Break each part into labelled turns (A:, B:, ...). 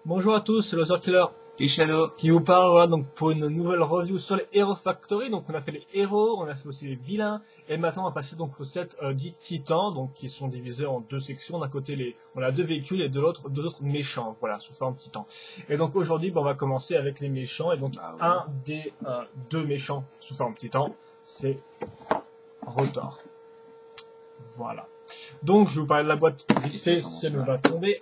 A: Bonjour à tous, c'est Loser Killer
B: Et Shadow.
A: qui vous parle voilà, donc pour une nouvelle review sur les Hero Factory. Donc on a fait les héros, on a fait aussi les vilains, et maintenant on va passer donc au set dit Titan, donc qui sont divisés en deux sections. D'un côté on a deux véhicules et de l'autre deux autres méchants, voilà, sous forme Titan. Et donc aujourd'hui on va commencer avec les méchants, et donc un des deux méchants sous forme Titan, c'est Rotor. Voilà. Donc je vais vous parler de la boîte vite fait, si elle va tomber.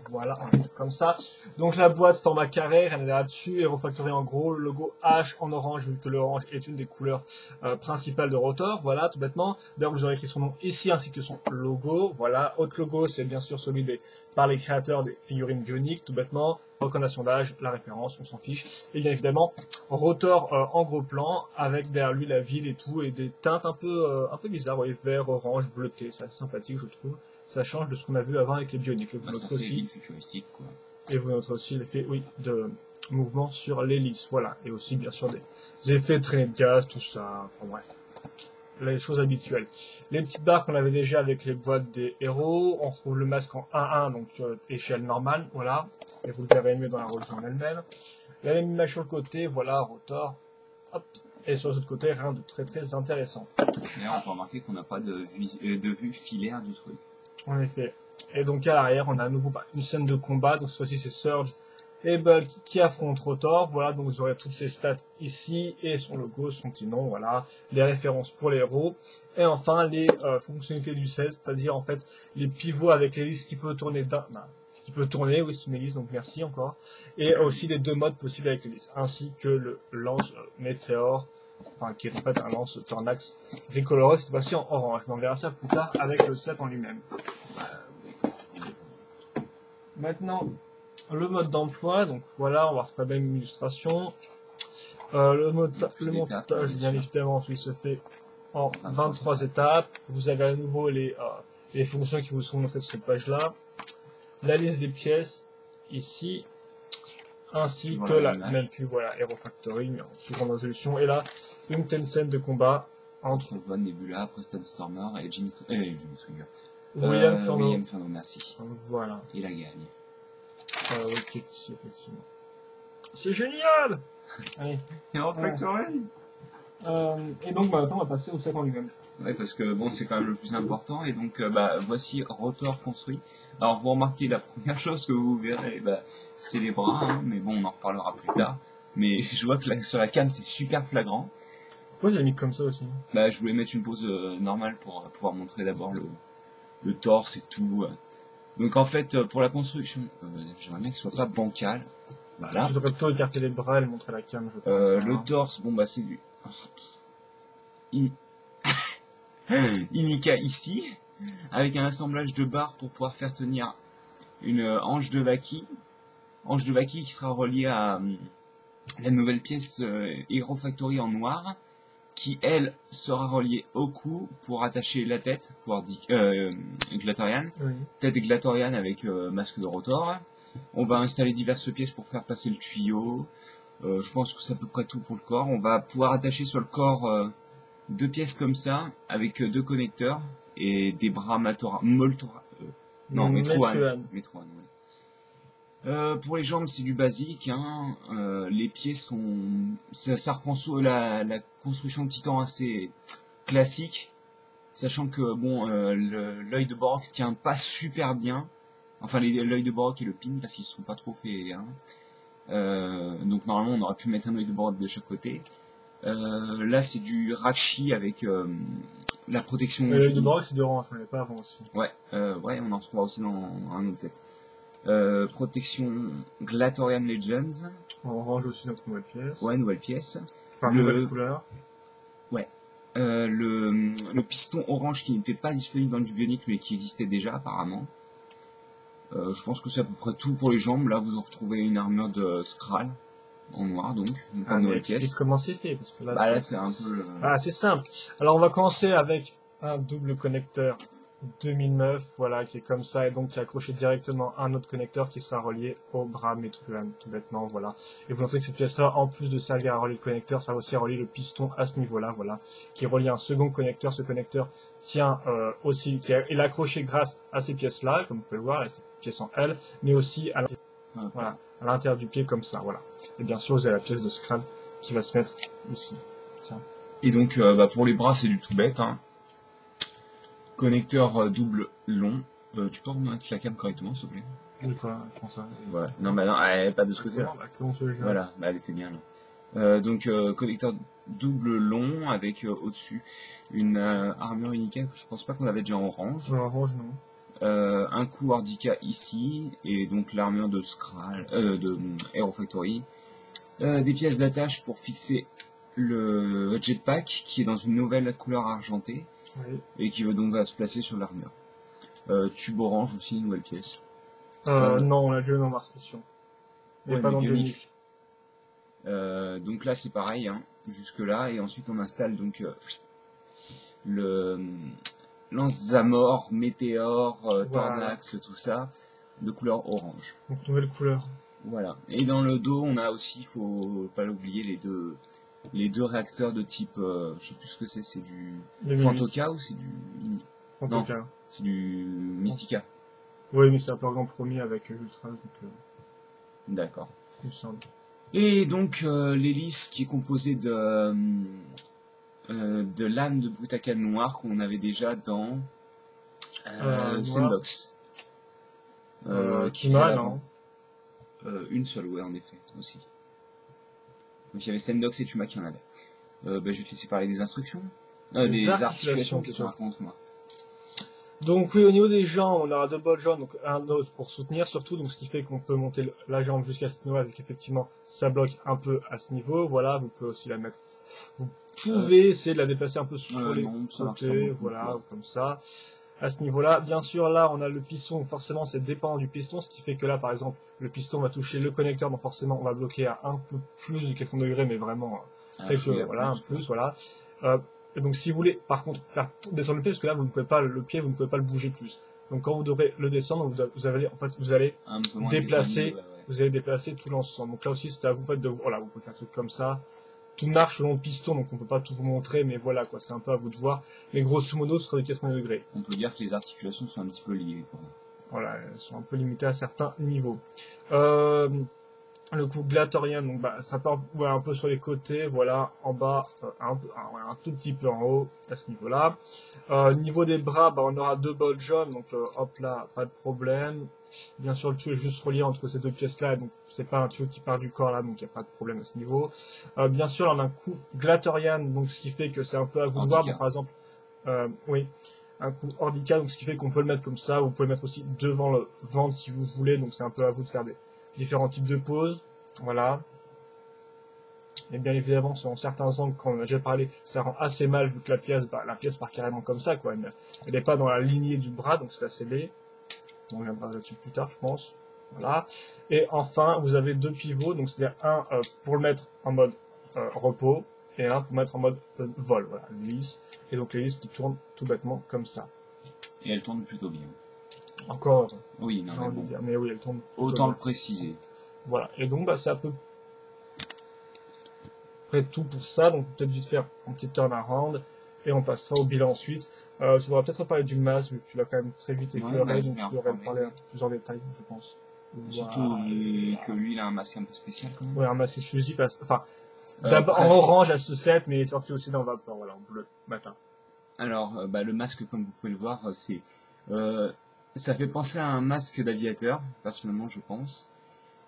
A: Voilà, on va faire comme ça. Donc la boîte format carré, elle est là-dessus, Hero Factory en gros, le logo H en orange, vu que l'orange est une des couleurs principales de Rotor, voilà, tout bêtement. D'ailleurs, vous aurez écrit son nom ici, ainsi que son logo, voilà. Autre logo, c'est bien sûr celui par les créateurs des figurines bioniques, tout bêtement. Recommandation d'âge, la référence, on s'en fiche. Et bien évidemment, Rotor en gros plan, avec derrière lui la ville et tout, et des teintes un peu bizarres, vous voyez, vert, orange, bleuté, c'est assez sympathique, je trouve. Ça change de ce qu'on a vu avant avec les bioniques. Et vous notez aussi,
B: futuristique, quoi.
A: Et vous noterez aussi l'effet, oui, de mouvement sur l'hélice, voilà. Et aussi, bien sûr, des effets de traînée de gaz, tout ça, enfin bref. Les choses habituelles. Les petites barres qu'on avait déjà avec les boîtes des héros, on retrouve le masque en 1-1, donc échelle normale, voilà. Et vous le verrez mieux dans la revue en elle-même. La même image sur le côté, voilà, Rotor. Hop. Et sur l'autre côté, rien de très très intéressant.
B: D'ailleurs, on peut remarquer qu'on n'a pas de vue filaire du truc.
A: En effet. Et donc à l'arrière, on a à nouveau une scène de combat. Donc cette fois-ci, c'est Surge et Bulk qui affrontent Rotor. Voilà, donc vous aurez toutes ses stats ici et son logo, son petit nom. Voilà, les références pour les héros. Et enfin, les fonctionnalités du 16, c'est-à-dire en fait les pivots avec l'hélice qui peut tourner qui peut tourner, oui, c'est une hélice, donc merci encore. Et aussi les deux modes possibles avec l'hélice, ainsi que le lance météore. Enfin, qui est en fait un lance Tornax Recoloré, cette fois-ci en orange, mais on verra ça plus tard avec le set en lui-même. Maintenant, le mode d'emploi, donc voilà, on va retrouver une illustration. Le montage, bien évidemment, il se fait en 23 étapes. Vous avez à nouveau les fonctions qui vous sont montrées sur cette page-là. La liste des pièces, ici, ainsi que la même pub, voilà, Hero Factory, mais en plus grande résolution. Et là, une scène de combat entre
B: Von Nebula, Preston Stormer et Jimmy Trigger.
A: William
B: Furno, merci.
A: Voilà.
B: Il a gagné.
A: Oui, qui est ici, effectivement. C'est génial! Allez.
B: Hero Factory!
A: Et donc, maintenant, on va passer au set en lui-même.
B: Ouais, parce que bon, c'est quand même le plus important. Et donc, voici Rotor construit. Alors, vous remarquez, la première chose que vous verrez, c'est les bras, hein, mais bon, on en reparlera plus tard. Mais je vois que sur la cam, c'est super flagrant.
A: Pourquoi j'ai mis comme ça aussi?
B: Je voulais mettre une pose normale pour pouvoir montrer d'abord le torse et tout. Donc, en fait, pour la construction, j'aimerais bien qu'il soit pas bancal. Voilà.
A: Je devrais plutôt écarter les bras et montrer la cam, je pense.
B: Le torse, bon, c'est du... Inika ici, avec un assemblage de barres pour pouvoir faire tenir une hanche de Vaki qui sera reliée à la nouvelle pièce Hero Factory en noir, qui elle sera reliée au cou pour attacher la tête, pour Glatorian,
A: oui.
B: Tête Glatorian avec masque de Rotor. On va installer diverses pièces pour faire passer le tuyau. Je pense que c'est à peu près tout pour le corps. On va pouvoir attacher sur le corps deux pièces comme ça, avec deux connecteurs et des bras Metroan. Pour les jambes, c'est du basique. Hein. Les pieds sont... Ça reprend la construction de Titan assez classique, sachant que bon, l'œil de Borok tient pas super bien. Enfin, l'œil de Borok et le pin, parce qu'ils se sont pas trop fait. Hein. Donc normalement, on aurait pu mettre un œil de Borok de chaque côté. Là, c'est du Rachi avec la protection.
A: L'œil de Borok, c'est d'orange, on l'avait pas avant aussi.
B: Ouais, on en retrouvera aussi dans un autre set. Protection Glatorian Legends.
A: Orange aussi, notre nouvelle pièce.
B: Ouais, nouvelle pièce.
A: Enfin, nouvelle couleur.
B: Ouais. Le piston orange qui n'était pas disponible dans du bionique mais qui existait déjà apparemment. Je pense que c'est à peu près tout pour les jambes. Là, vous retrouvez une armure de Skrull en noir, donc une nouvelle pièce.
A: Comment c'est fait, parce que
B: là c'est un peu.
A: C'est simple. Alors, on va commencer avec un double connecteur 2009, voilà, qui est comme ça, et donc qui est accroché directement à un autre connecteur qui sera relié au bras Metroan, tout bêtement, voilà. Et vous noterez que cette pièce-là, en plus de servir à relier le connecteur, ça va aussi relier le piston à ce niveau-là, voilà, qui relie un second connecteur. Ce connecteur tient il est accroché grâce à ces pièces-là, comme vous pouvez le voir, là, cette pièce en L, mais aussi à Voilà, à l'intérieur du pied comme ça, voilà. Et bien sûr, vous avez la pièce de Scrap qui va se mettre ici. Tiens.
B: Et donc, pour les bras, c'est du tout bête. Hein. Connecteur double long. Tu peux remettre la cam correctement, s'il te plaît?
A: Oui, quoi, je pense ça.
B: Ouais. Non, bah non, pas de ce côté-là.
A: Bah, comment tu veux gérer?
B: Voilà, bah elle était bien là. Donc, connecteur double long avec au-dessus une armure unica que je pense pas qu'on avait déjà en orange.
A: En orange, non.
B: Un coup Ordica ici, et donc l'armure de Skral, de Hero Factory. Des pièces d'attache pour fixer le jetpack qui est dans une nouvelle couleur argentée
A: Oui.
B: et qui veut donc se placer sur l'armure. Tube orange aussi, une nouvelle pièce.
A: Non, on l'a déjà eu dans Mars Mission. Mais
B: Ouais,
A: pas
B: mais
A: dans
B: Bionic.
A: Bionic.
B: Donc là c'est pareil, hein, jusque là, et ensuite on installe donc le lance-zamor, météore,
A: Voilà.
B: tornax, tout ça, de couleur orange.
A: Donc, nouvelle couleur.
B: Voilà. Et dans le dos, on a aussi, faut pas l'oublier, les deux réacteurs de type, je sais plus ce que c'est du Fantoka ou c'est du
A: Fantoka.
B: Non, c'est du Mystica.
A: Oui, mais c'est un peu en premier avec Ultra, donc
B: D'accord.
A: il me semble.
B: Et donc l'hélice qui est composée de lames de Brutacane noir qu'on avait déjà dans Sendox.
A: Kima, non?
B: Une seule, ouais, en effet, aussi. Donc il y avait Sendox et Tuma qui en avaient. Je vais te laisser parler des instructions. Des articulations que tu racontes, moi.
A: Donc oui, au niveau des jambes, on aura deux bonnes jambes, donc un autre pour soutenir surtout, donc ce qui fait qu'on peut monter la jambe jusqu'à ce niveau, avec effectivement ça bloque un peu à ce niveau. Voilà, vous pouvez aussi la mettre. Vous pouvez essayer de la déplacer un peu sur les côtés, voilà, comme ça. À ce niveau-là, bien sûr, là, on a le piston, forcément, c'est dépendant du piston, ce qui fait que là, par exemple, le piston va toucher le connecteur, donc forcément, on va bloquer à un peu plus du 4 degrés, mais vraiment, voilà, un plus, voilà. Et donc, si vous voulez, par contre, faire descendre le pied, parce que là, vous ne pouvez pas, le pied, vous ne pouvez pas le bouger plus. Donc, quand vous devrez le descendre, vous allez déplacer, vous allez déplacer tout l'ensemble. Donc là aussi, c'est à vous, en fait, voilà, vous pouvez faire un truc comme ça. Tout marche selon le piston, donc on peut pas tout vous montrer, mais voilà, quoi, c'est un peu à vous de voir. Mais grosso modo, ce sera de 80 degrés.
B: On peut dire que les articulations sont un petit peu liées, quoi.
A: Voilà, elles sont un peu limitées à certains niveaux. Le coup glatorien, donc ça part un peu sur les côtés, voilà, en bas, un tout petit peu en haut, à ce niveau-là. Niveau des bras, on aura deux bols jaunes, donc hop là, pas de problème. Bien sûr, le tuyau est juste relié entre ces deux pièces-là, donc c'est pas un tuyau qui part du corps là, donc il n'y a pas de problème à ce niveau. Bien sûr, on a un coup glatorian, donc ce qui fait que c'est un peu à vous de voir, par exemple, oui, un coup ordica, donc ce qui fait qu'on peut le mettre comme ça, vous pouvez le mettre aussi devant le ventre si vous voulez, donc c'est un peu à vous de faire des différents types de poses, voilà. Et bien évidemment, selon certains angles, quand on a déjà parlé, ça rend assez mal vu que la pièce part carrément comme ça, quoi. Elle n'est pas dans la lignée du bras, donc c'est assez laid. On reviendra là-dessus plus tard, je pense. Voilà. Et enfin, vous avez deux pivots, donc c'est-à-dire un pour le mettre en mode repos et un pour le mettre en mode vol, voilà, l'hélice. Et donc l'hélice qui tourne tout bêtement comme ça.
B: Et elle tourne plutôt bien.
A: Encore.
B: Oui, non,
A: j'ai envie de dire, mais oui, elle tourne.
B: Autant le préciser.
A: Voilà. Et donc, c'est à peu près tout pour ça. Donc, peut-être vite faire un petit turnaround et on passera au bilan ensuite. Tu devras peut-être parler du masque, vu que tu l'as quand même très vite effleuré, donc tu devrais parler un peu plus en détail, je pense.
B: Surtout que lui, il a un masque un peu spécial quand même.
A: Oui, un masque exclusif, enfin, d'abord en orange à ce set, mais il est sorti aussi dans Vapor, voilà, en bleu, matin.
B: Alors, le masque, comme vous pouvez le voir, c'est, ça fait penser à un masque d'aviateur, personnellement, je pense.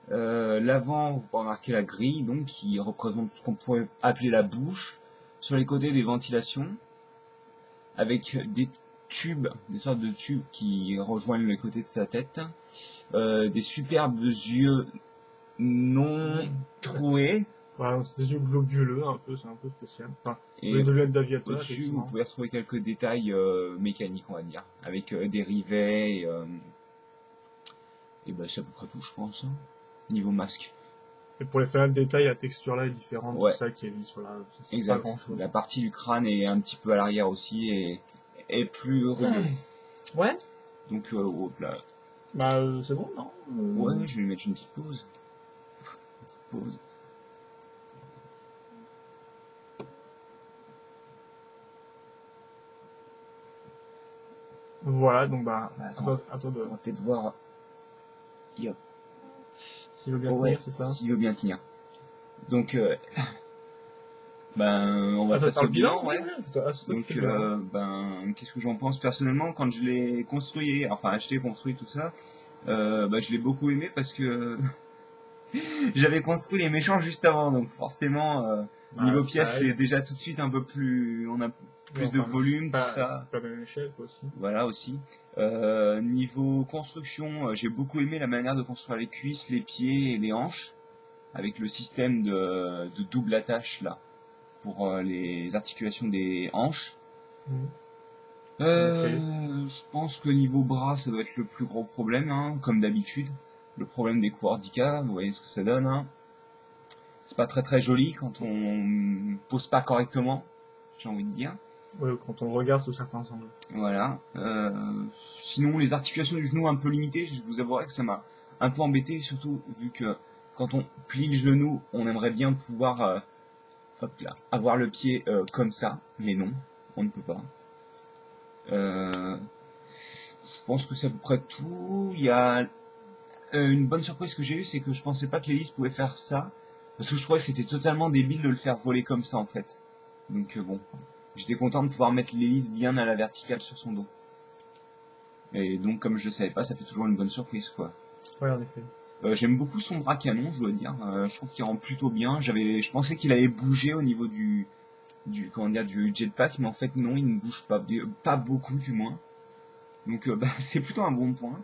B: L'avant, vous pouvez remarquer la grille, donc, qui représente ce qu'on pourrait appeler la bouche. Sur les côtés, des ventilations, avec des tubes, des sortes de tubes qui rejoignent les côtés de sa tête. Des superbes yeux non troués.
A: Voilà, donc c'est des yeux globuleux, un peu, c'est un peu spécial. Enfin,
B: et
A: de lunettes d'aviateur.
B: Au-dessus, vous pouvez retrouver quelques détails mécaniques, on va dire, avec des rivets et c'est à peu près tout, je pense, hein, niveau masque.
A: Et pour les fenêtres détails, la texture là est différente,
B: ouais.
A: C'est ça qui est lisse, voilà, c'est
B: exact.
A: Pas grand chose.
B: La partie du crâne est un petit peu à l'arrière aussi et plus rugueux.
A: Ouais.
B: Donc, hop là.
A: C'est bon, non
B: Ouais, je vais lui mettre une petite pause.
A: Voilà, donc
B: attends,
A: à toi de...
B: On va peut-être voir. Yep.
A: S'il veut bien
B: Ouais,
A: tenir, c'est ça?
B: s'il veut bien tenir. Donc, ben, on va
A: Ah, ça
B: passer
A: sera
B: au
A: le bilan?
B: bilan, ouais.
A: Ah, c'est toi qui
B: Donc,
A: fais le bilan.
B: ben, qu'est-ce que j'en pense personnellement quand je l'ai construit, enfin acheté, construit, tout ça, bah, je l'ai beaucoup aimé parce que j'avais construit les méchants juste avant, donc forcément,
A: Bah,
B: niveau
A: ça
B: pièces, c'est
A: aide.
B: déjà tout de suite un peu plus, on a
A: Ouais,
B: plus de
A: enfin,
B: volume, tout
A: c'est
B: ça.
A: pas la même échelle, quoi, aussi.
B: Voilà aussi. Niveau construction, j'ai beaucoup aimé la manière de construire les cuisses, les pieds et les hanches, avec le système de double attache là, pour les articulations des hanches.
A: Mhm. En effet.
B: Je pense que niveau bras, ça doit être le plus gros problème, hein, comme d'habitude. Le problème des coups handicap, vous voyez ce que ça donne, hein. C'est pas très très joli quand on pose pas correctement, j'ai envie de dire.
A: Ouais, quand on regarde sous certains angles.
B: Voilà. Sinon, les articulations du genou un peu limitées, je vous avouerai que ça m'a un peu embêté, surtout vu que quand on plie le genou, on aimerait bien pouvoir hop là, avoir le pied comme ça, mais non, on ne peut pas. Je pense que c'est à peu près tout. Il y a une bonne surprise que j'ai eue, c'est que je pensais pas que l'hélice pouvait faire ça, parce que je trouvais que c'était totalement débile de le faire voler comme ça en fait. Donc bon, j'étais content de pouvoir mettre l'hélice bien à la verticale sur son dos. Et donc comme je le savais pas, ça fait toujours une bonne surprise quoi.
A: Ouais, en effet.
B: J'aime beaucoup son bras canon, je dois dire. Je trouve qu'il rend plutôt bien. Je pensais qu'il allait bouger au niveau comment dire, du jetpack, mais en fait non, il ne bouge pas beaucoup du moins. Donc bah, c'est plutôt un bon point.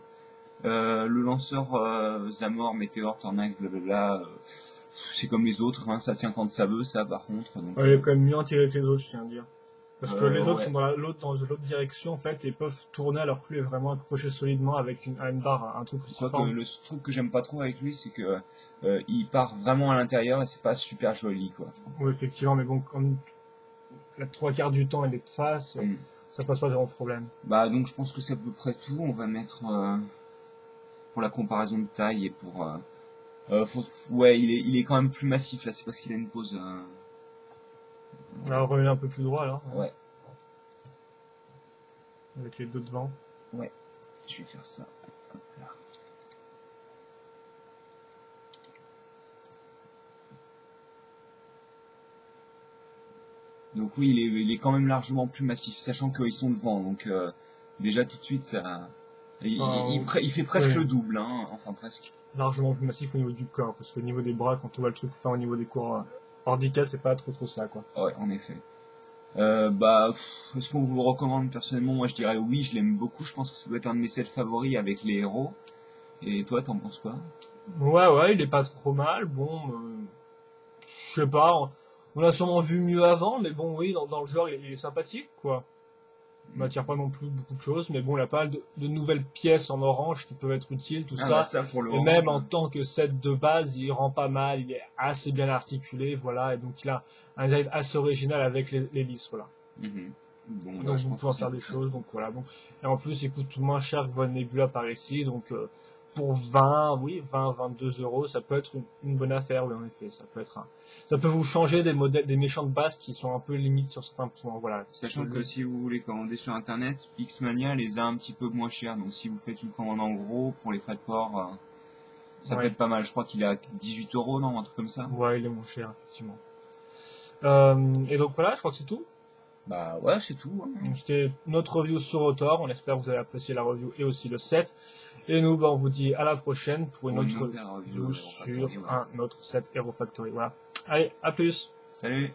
B: Le lanceur Zamor, Meteor, Tornax, blablabla, c'est comme les autres, hein, ça tient quand ça veut, ça par contre. Donc,
A: Ouais, il est quand même mieux en tiré que les autres, je tiens à dire. Parce que les autres
B: ouais.
A: sont dans l'autre direction, en fait, et peuvent tourner alors que lui est vraiment accroché solidement avec une barre, un truc aussi
B: Quoique
A: fort.
B: le truc que j'aime pas trop avec lui, c'est que il part vraiment à l'intérieur et c'est pas super joli quoi.
A: Oui, effectivement, mais bon, comme la trois quarts du temps elle est de face,
B: Mm.
A: ça passe pas vraiment de problème.
B: Bah donc je pense que c'est à peu près tout. On va mettre pour la comparaison de taille et pour ouais, il est quand même plus massif là, c'est parce qu'il a une pose.
A: On va revenir un peu plus droit là, hein,
B: Ouais,
A: avec les deux devant.
B: ouais, je vais faire ça. Hop là. Donc oui, il est quand même largement plus massif, sachant qu'ils sont devant. Donc déjà tout de suite, ça, il fait presque
A: ouais.
B: le double, hein, enfin presque.
A: Largement plus massif au niveau du corps, parce qu'au niveau des bras, quand on voit le truc fin au niveau des cours handicap, c'est pas trop ça, quoi.
B: Ouais, en effet. Bah, est-ce qu'on vous le recommande personnellement? Moi, je dirais oui, je l'aime beaucoup. Je pense que ça doit être un de mes sets favoris avec les héros. Et toi, t'en penses quoi?
A: Ouais, il est pas trop mal, bon, je sais pas, on a sûrement vu mieux avant, mais bon, oui, dans le genre, il est sympathique, quoi. Il m'attire pas non plus beaucoup de choses, mais bon, il y a pas mal de nouvelles pièces en orange qui peuvent être utiles, tout
B: Ah
A: ça.
B: bah ça pour le
A: Et
B: orange,
A: même en
B: hein.
A: tant que set de base, il rend pas mal, il est assez bien articulé, voilà, et donc il a un design assez original avec les lisses, voilà.
B: Mhm. Bon, bah,
A: Donc
B: je
A: vous
B: pense
A: pouvez
B: que
A: en
B: c'est à
A: faire
B: peu
A: des
B: près
A: choses,
B: tout.
A: donc voilà. Bon. Et en plus, il coûte moins cher que votre Nebula par ici, donc pour 20, oui, 20, 22 euros, ça peut être une bonne affaire, oui, en effet. Ça peut vous changer des modèles, des méchants de base qui sont un peu limites sur certains points, voilà.
B: Sachant que si vous voulez commander sur internet, Pixmania les a un petit peu moins chers. Donc si vous faites une commande en gros, pour les frais de port, ça peut
A: Ouais.
B: être pas mal. Je crois qu'il est à 18 euros, non? Un truc comme ça.
A: Ouais, il est moins cher, effectivement. Et donc voilà, je crois que c'est tout.
B: Bah ouais, c'est tout, hein.
A: Donc, c'était notre review sur Rotor. On espère que vous avez apprécié la review et aussi le set. Et nous, on vous dit à la prochaine pour une autre
B: nouvelle
A: review
B: review
A: sur
B: Hero Factory, ouais.
A: un autre set Hero Factory. Voilà. Allez, à plus.
B: Salut!